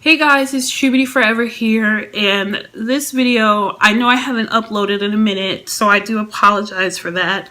Hey guys, it's Trubity Forever here, and this video, I know I haven't uploaded in a minute, so I do apologize for that.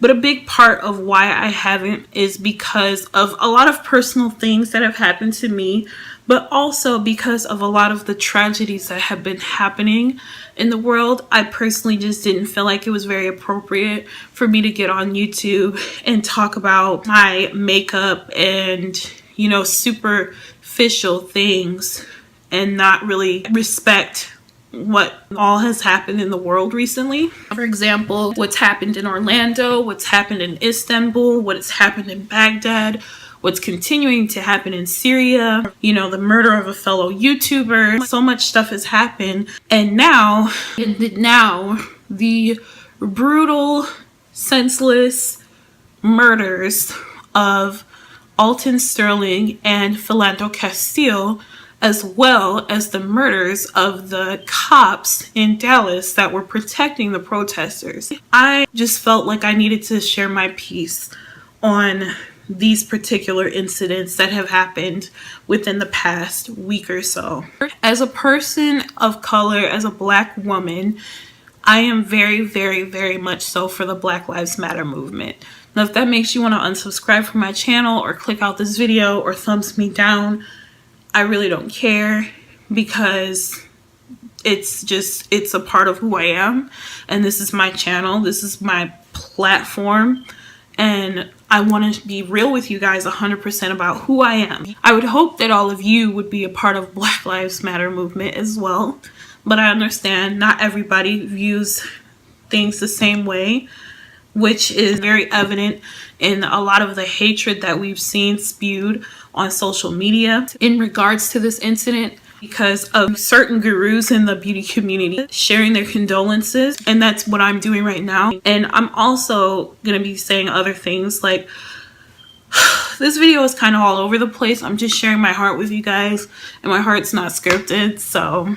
But a big part of why I haven't is because of a lot of personal things that have happened to me, but also because of a lot of the tragedies that have been happening in the world. I personally just didn't feel like it was very appropriate for me to get on YouTube and talk about my makeup and, you know, superficial things and not really respect what all has happened in the world recently. For example, what's happened in Orlando, what's happened in Istanbul, what's happened in Baghdad, what's continuing to happen in Syria, you know, the murder of a fellow YouTuber. So much stuff has happened. And now the brutal, senseless murders of Alton Sterling and Philando Castile, as well as the murders of the cops in Dallas that were protecting the protesters. I just felt like I needed to share my piece on these particular incidents that have happened within the past week or so. As a person of color, as a Black woman, I am very, very, very much so for the Black Lives Matter movement. Now, if that makes you want to unsubscribe from my channel or click out this video or thumbs me down, I really don't care, because it's a part of who I am, and this is my channel, this is my platform, and I want to be real with you guys 100% about who I am. I would hope that all of you would be a part of Black Lives Matter movement as well, but I understand not everybody views things the same way, which is very evident in a lot of the hatred that we've seen spewed on social media in regards to this incident, because of certain gurus in the beauty community sharing their condolences. And that's what I'm doing right now. And I'm also gonna be saying other things, like this video is kind of all over the place. I'm just sharing my heart with you guys, and my heart's not scripted, so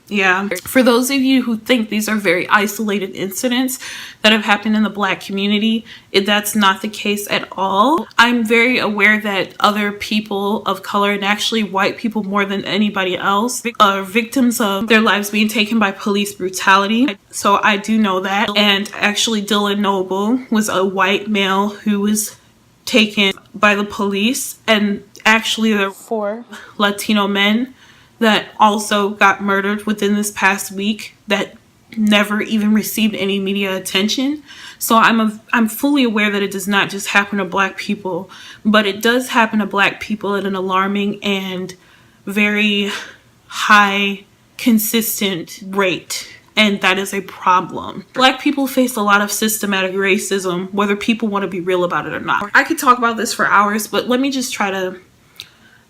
yeah. For those of you who think these are very isolated incidents that have happened in the Black community, that's not the case at all. I'm very aware that other people of color, and actually white people more than anybody else, are victims of their lives being taken by police brutality. So I do know that. And actually Dylan Noble was a white male who was taken by the police, and actually there were 4 Latino men that also got murdered within this past week that never even received any media attention. So I'm fully aware that it does not just happen to Black people, but it does happen to Black people at an alarming and very high, consistent rate. And that is a problem. Black people face a lot of systematic racism, whether people want to be real about it or not. I could talk about this for hours, but let me just try to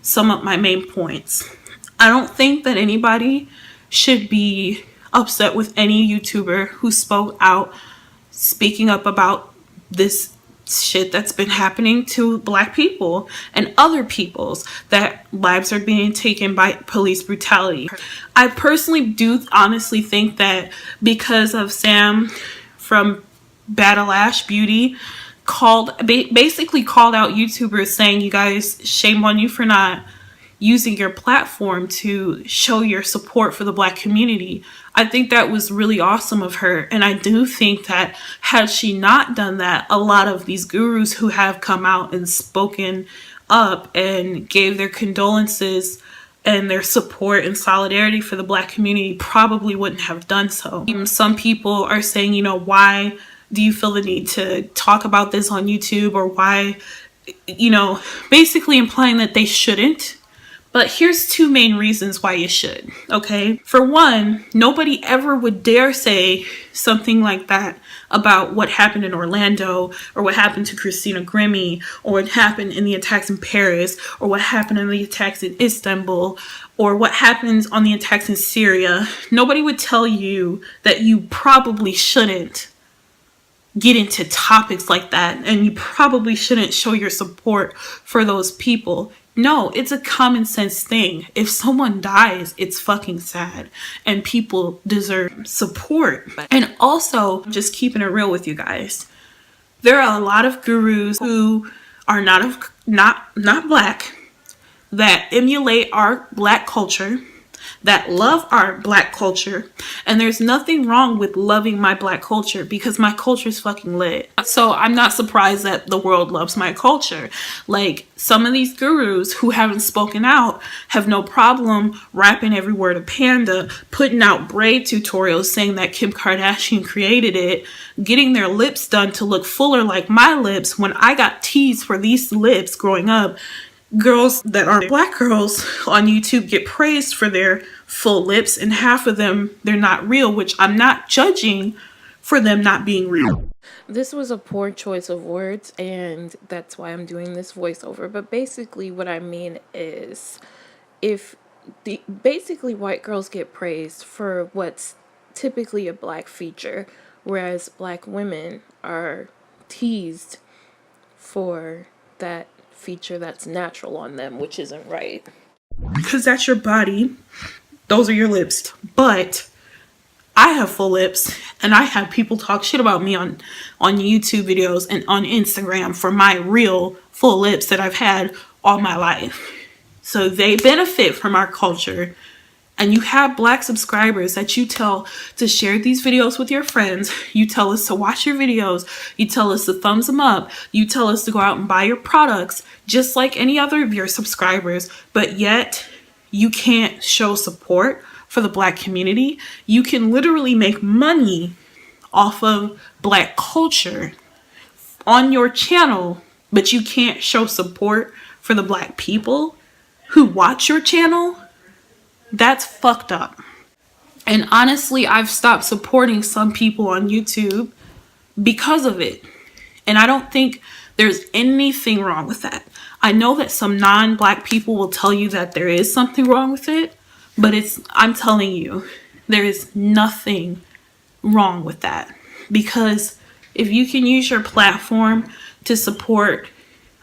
sum up my main points. I don't think that anybody should be upset with any YouTuber who spoke out, speaking up about this shit that's been happening to Black people and other people's, that lives are being taken by police brutality. I personally do honestly think that because of Sam from Battle Ash Beauty basically called out YouTubers saying, you guys, shame on you for not using your platform to show your support for the Black community. I think that was really awesome of her. And I do think that had she not done that, a lot of these gurus who have come out and spoken up and gave their condolences and their support and solidarity for the Black community probably wouldn't have done so. Some people are saying, you know, why do you feel the need to talk about this on YouTube, or why, you know, basically implying that they shouldn't. But here's 2 main reasons why you should, okay? For one, nobody ever would dare say something like that about what happened in Orlando, or what happened to Christina Grimmie, or what happened in the attacks in Paris, or what happened in the attacks in Istanbul, or what happens on the attacks in Syria. Nobody would tell you that you probably shouldn't get into topics like that, and you probably shouldn't show your support for those people. No, it's a common sense thing. If someone dies, it's fucking sad, and people deserve support. And also, just keeping it real with you guys, there are a lot of gurus who are not Black, that emulate our Black culture, that love our Black culture. And there's nothing wrong with loving my Black culture because my culture is fucking lit. So I'm not surprised that the world loves my culture. Like, some of these gurus who haven't spoken out have no problem rapping every word of Panda, putting out braid tutorials saying that Kim Kardashian created it, getting their lips done to look fuller like my lips when I got teased for these lips growing up. Girls that are Black girls on YouTube get praised for their full lips, and half of them, they're not real, which I'm not judging for them not being real. This was a poor choice of words, and that's why I'm doing this voiceover. But basically what I mean is, basically white girls get praised for what's typically a Black feature, whereas Black women are teased for that feature that's natural on them, which isn't right. Because that's your body. Those are your lips. But I have full lips, and I have people talk shit about me on YouTube videos and on Instagram for my real full lips that I've had all my life. So they benefit from our culture. And you have Black subscribers that you tell to share these videos with your friends. You tell us to watch your videos. You tell us to thumbs them up. You tell us to go out and buy your products, just like any other of your subscribers. But yet you can't show support for the Black community. You can literally make money off of Black culture on your channel, but you can't show support for the Black people who watch your channel. That's fucked up. And honestly, I've stopped supporting some people on YouTube because of it. And I don't think there's anything wrong with that. I know that some non-Black people will tell you that there is something wrong with it, but I'm telling you, there is nothing wrong with that. Because if you can use your platform to support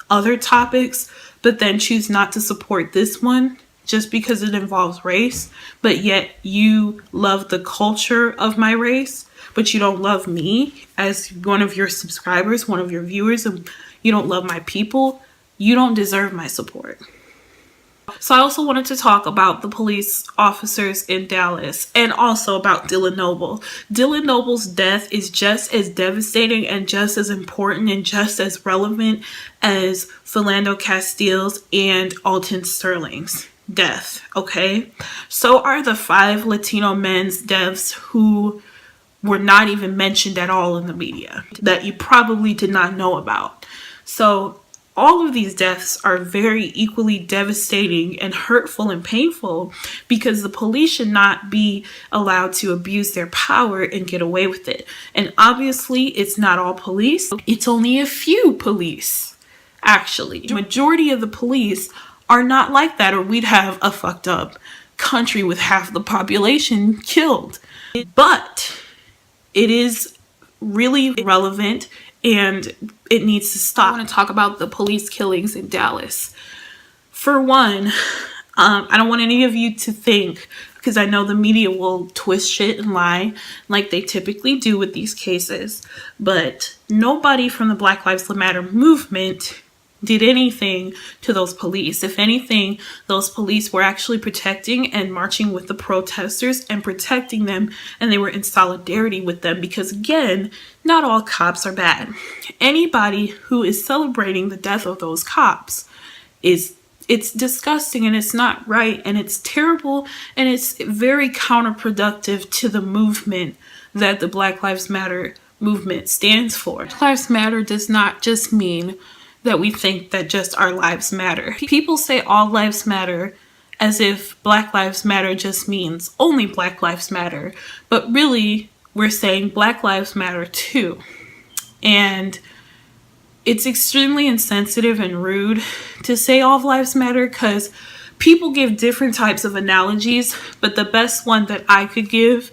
other topics, but then choose not to support this one, just because it involves race, but yet you love the culture of my race, but you don't love me as one of your subscribers, one of your viewers, and you don't love my people, you don't deserve my support. So I also wanted to talk about the police officers in Dallas and also about Dylan Noble. Dylan Noble's death is just as devastating and just as important and just as relevant as Philando Castile's and Alton Sterling's death, okay? So are the 5 Latino men's deaths who were not even mentioned at all in the media, that you probably did not know about. So all of these deaths are very equally devastating and hurtful and painful because the police should not be allowed to abuse their power and get away with it. And obviously, it's not all police. It's only a few police, actually. The majority of the police are not like that, or we'd have a fucked up country with half the population killed. But it is really relevant and it needs to stop. I want to talk about the police killings in Dallas. For one, I don't want any of you to think, because I know the media will twist shit and lie like they typically do with these cases, but nobody from the Black Lives Matter movement did anything to those police. If anything, those police were actually protecting and marching with the protesters and protecting them, and they were in solidarity with them because, again, not all cops are bad. Anybody who is celebrating the death of those cops it's disgusting and it's not right and it's terrible and it's very counterproductive to the movement that the Black Lives Matter movement stands for. Black Lives Matter does not just mean that we think that just our lives matter. People say all lives matter as if Black Lives Matter just means only Black Lives Matter. But really, we're saying Black Lives Matter too. And it's extremely insensitive and rude to say all lives matter because people give different types of analogies. But the best one that I could give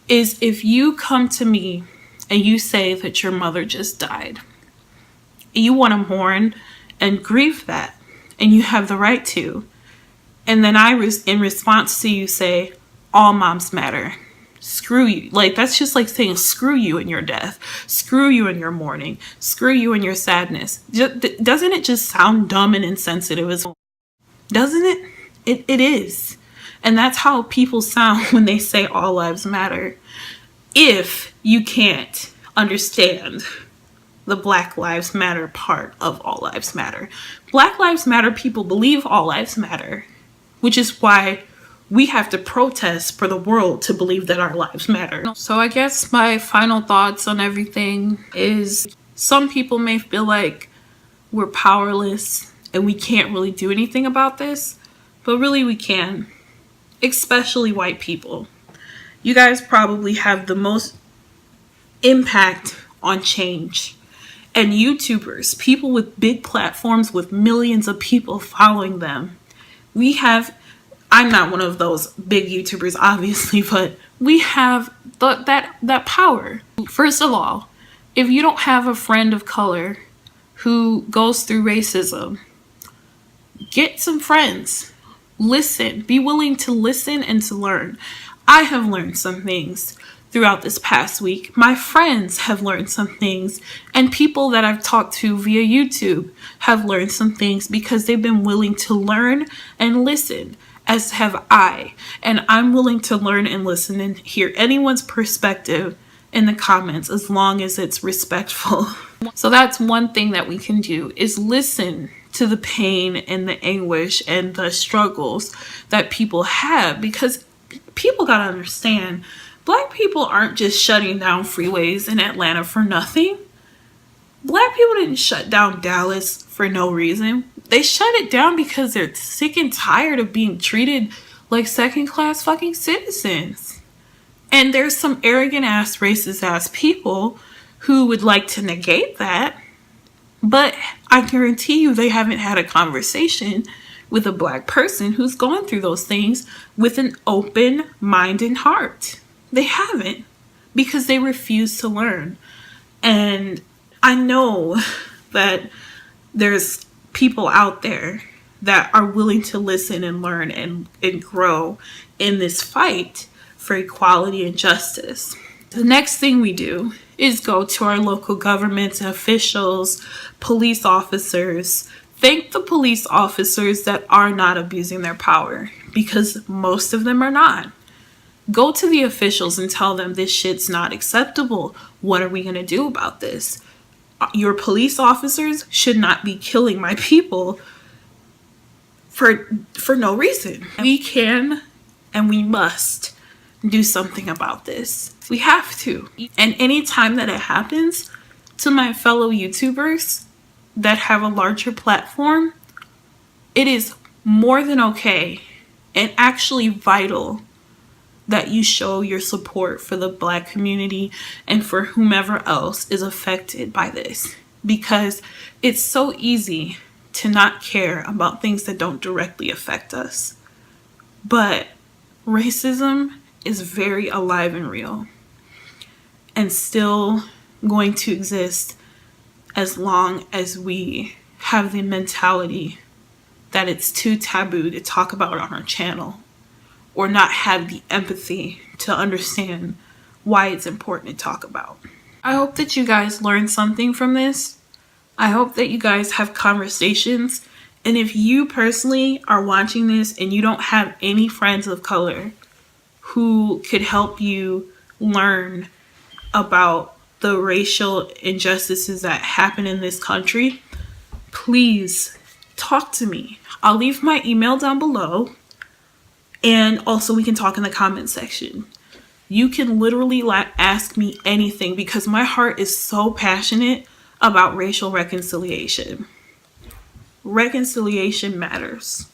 is if you come to me and you say that your mother just died. You want to mourn and grieve that, and you have the right to. And then in response to you say, all moms matter. Screw you. Like, that's just like saying screw you in your death. Screw you in your mourning. Screw you in your sadness. Doesn't it just sound dumb and insensitive as well? doesn't it? It is. And that's how people sound when they say all lives matter. If you can't understand the Black Lives Matter part of all lives matter. Black Lives Matter people believe all lives matter, which is why we have to protest for the world to believe that our lives matter. So I guess my final thoughts on everything is some people may feel like we're powerless and we can't really do anything about this, but really we can, especially white people. You guys probably have the most impact on change. And YouTubers, people with big platforms with millions of people following them. I'm not one of those big YouTubers, obviously, but we have that power. First of all, if you don't have a friend of color who goes through racism, get some friends. Listen. Be willing to listen and to learn. I have learned some things throughout this past week. My friends have learned some things, and people that I've talked to via YouTube have learned some things because they've been willing to learn and listen, as have I. And I'm willing to learn and listen and hear anyone's perspective in the comments as long as it's respectful. So that's one thing that we can do, is listen to the pain and the anguish and the struggles that people have, because people gotta understand, Black people aren't just shutting down freeways in Atlanta for nothing. Black people didn't shut down Dallas for no reason. They shut it down because they're sick and tired of being treated like second-class fucking citizens. And there's some arrogant ass, racist ass people who would like to negate that. But I guarantee you they haven't had a conversation with a Black person who's going through those things with an open mind and heart. They haven't, because they refuse to learn. And I know that there's people out there that are willing to listen and learn and grow in this fight for equality and justice. The next thing we do is go to our local government officials, police officers. Thank the police officers that are not abusing their power, because most of them are not. Go to the officials and tell them this shit's not acceptable. What are we going to do about this? Your police officers should not be killing my people for no reason. We can and we must do something about this. We have to. And anytime that it happens to my fellow YouTubers that have a larger platform, it is more than okay and actually vital that you show your support for the Black community and for whomever else is affected by this, because it's so easy to not care about things that don't directly affect us. But racism is very alive and real, and still going to exist as long as we have the mentality that it's too taboo to talk about on our channel, or not have the empathy to understand why it's important to talk about. I hope that you guys learned something from this. I hope that you guys have conversations. And if you personally are watching this and you don't have any friends of color who could help you learn about the racial injustices that happen in this country, please talk to me. I'll leave my email down below. And also we can talk in the comment section. You can literally ask me anything, because my heart is so passionate about racial reconciliation. Reconciliation matters.